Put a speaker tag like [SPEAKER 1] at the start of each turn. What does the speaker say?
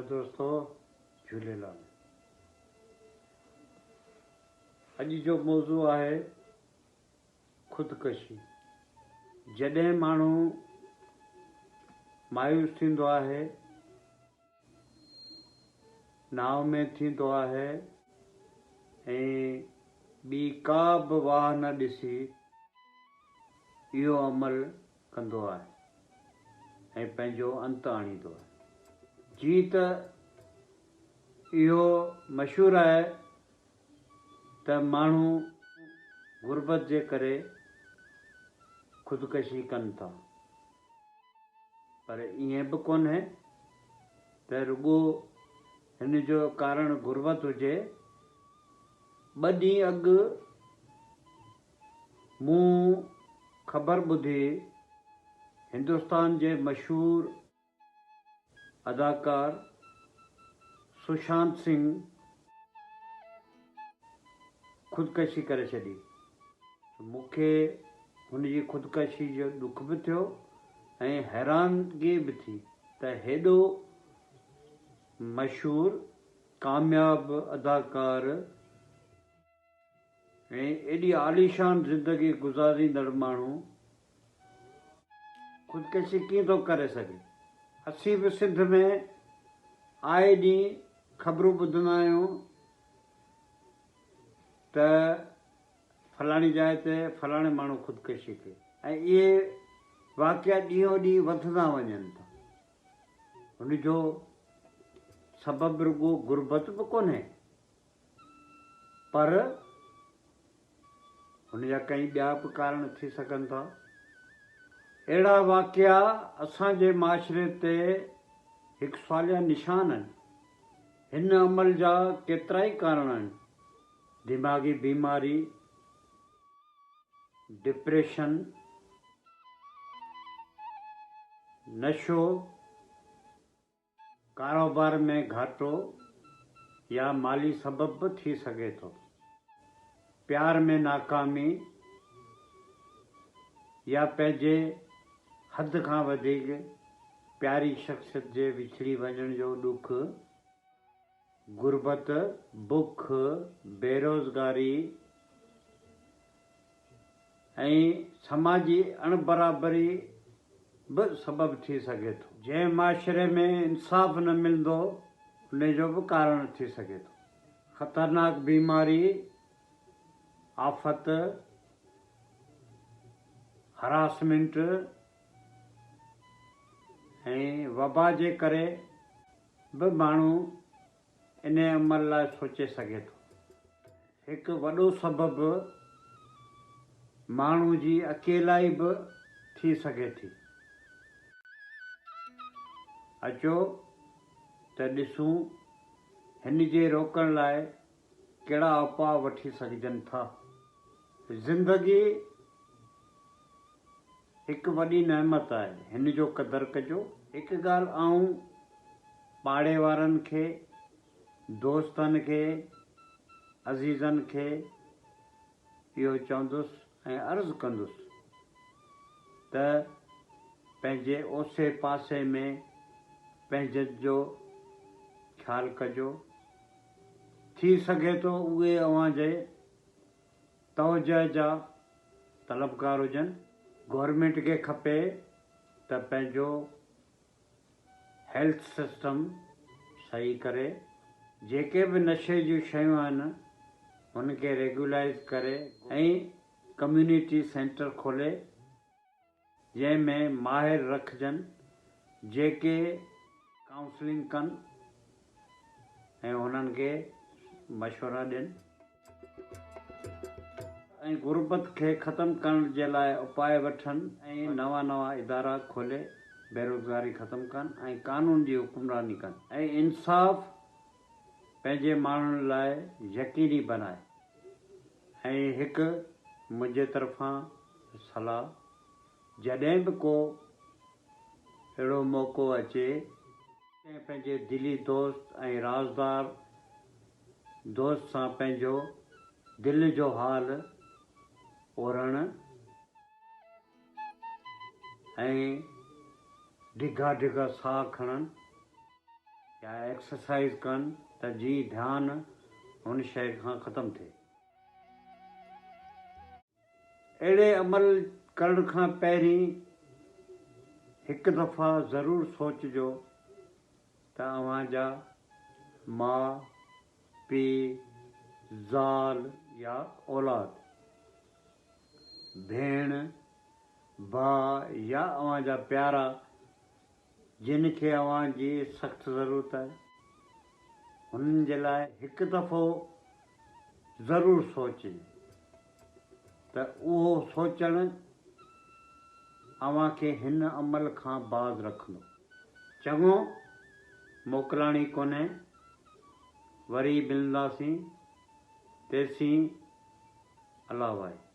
[SPEAKER 1] दोस्तों झूलेलाल। अॼु जो मौज़ू आहे ख़ुदकशी। जॾहिं माण्हू मायूस थींदो आहे, नाव में थींदो आहे ऐं ॿी का बि वाह न ॾिसी इहो अमल कंदो आहे ऐं पंहिंजो अंत आणींदो आहे। जी त इहो मशहूरु आहे त माण्हू गुरबत जे करे ख़ुदकशी कनि था, पर ईअं बि कोन्हे त रुॻो हिन जो कारण गुरबत हुजे। ॿ ॾींहं अॻु मूं ख़बर ॿुधी हिंदुस्तान जे मशहूरु अदाकार सुशांत सिंह ख़ुदकशी करे छॾी। मूंखे हुनजी ख़ुदकशी जो दुख बि थियो ऐं हैरानगी बि थी त हेॾो मशहूरु कामयाबु अदाकार ऐं एॾी आलीशान ज़िंदगी गुज़ारींदड़ माण्हू ख़ुदकशी कीअं थो करे सघे। असीं बि सिंध में आए ॾींहुं ख़बरूं ॿुधंदा आहियूं त फलाणी जाइ ते फलाणे माण्हू ख़ुदकशी कई ऐं इहे वाक़िया ॾींहों ॾींहुं वधंदा वञनि था। हुनजो सबबु रुॻो गुरबत बि कोन्हे, पर हुनजा कई ॿिया बि कारण थी सघनि था। अहिड़ा वाक़िया असांजे माशरे ते हिकु सवालिया निशान आहिनि। हिन अमल जा केतिरा ई कारण आहिनि। दिमाग़ी बीमारी, डिप्रेशन, नशो, कारोबार में घाटो या माली सबब बि थी सघे थो। प्यार में नाकामी या पंहिंजे हद खां वधीक प्यारी शख़्सियत जे विछड़ी वञण जो ॾुख, गुरबत, बुख, बेरोज़गारी ऐं समाजी अणबराबरी बि सबबु थी सघे थो। जंहिं माशरे में इंसाफ़ न मिलंदो उन जो बि कारण थी सघे थो। ख़तरनाक बीमारी, आफ़त, हरासमेंट ऐं वबा जे करे बि माण्हू इन अमल लाइ सोचे सघे थो। हिकु वॾो सबबु माण्हू जी अकेलाई बि थी सघे थी। अचो त ॾिसूं हिन जे रोकण लाइ कहिड़ा उपाउ वठी सघजनि था। ज़िंदगी हिकु वॾी नेमत आहे, हिन जो क़दुरु कजो। हिकु ॻाल्हि आऊं पाड़े वारनि खे, दोस्तनि खे, अज़ीज़नि खे इहो चवंदुसि ऐं अर्ज़ु कंदुसि त पंहिंजे ओसे पासे में पंहिंजे जो ख़्यालु कजो। थी सघे थो उहे अव्हां जे तवजह जा तलबगार हुजनि। गवर्नमेंट खे खपे त पंहिंजो हेल्थ सिस्टम सही करे, जेके बि नशे जूं शयूं आहिनि हुनखे रेगुलाइज़ करे ऐं कम्यूनिटी सेंटर खोले जंहिंमें माहिर रखजनि जेके काउंसलिंग कनि ऐं हुननि खे मशवरा ॾियनि ऐं गुरबत खे ख़तमु करण जे लाइ उपाय वठनि ऐं नवां नवां इदारा खोले बेरोज़गारी ख़तमु कनि ऐं कानून जी हुकुमरानी कनि ऐं इंसाफ़ पंहिंजे माण्हुनि लाइ यकीनी बनाए। ऐं हिकु मुंहिंजे तरफ़ां सलाह, जॾहिं बि को अहिड़ो मौक़ो अचे ऐं पंहिंजे दिली दोस्त ऐं राज़दार दोस्त सां पंहिंजो दिलि जो हाल ओरणु ऐं डिघा डिघा साह खणनि या एक्सरसाइज कनि त जी ध्यानु हुन शइ खां ख़तमु थिए। अहिड़े अमल करण खां पहिरीं हिकु दफ़ा ज़रूरु सोचिजो त अव्हांजा माउ पीउ ज़ाल या औलाद भेण भाउ या अव्हांजा प्यारा जिन खे अव्हांजी सख़्तु ज़रूरत आहे हुननि जे लाइ हिकु दफ़ो ज़रूरु सोचे त उहो सोचणु अव्हांखे हिन अमल खां बाज़ रखंदो। चङो, मोकिलाणी कोन्हे, वरी मिलंदासीं। तेसीं अलाह वाहे।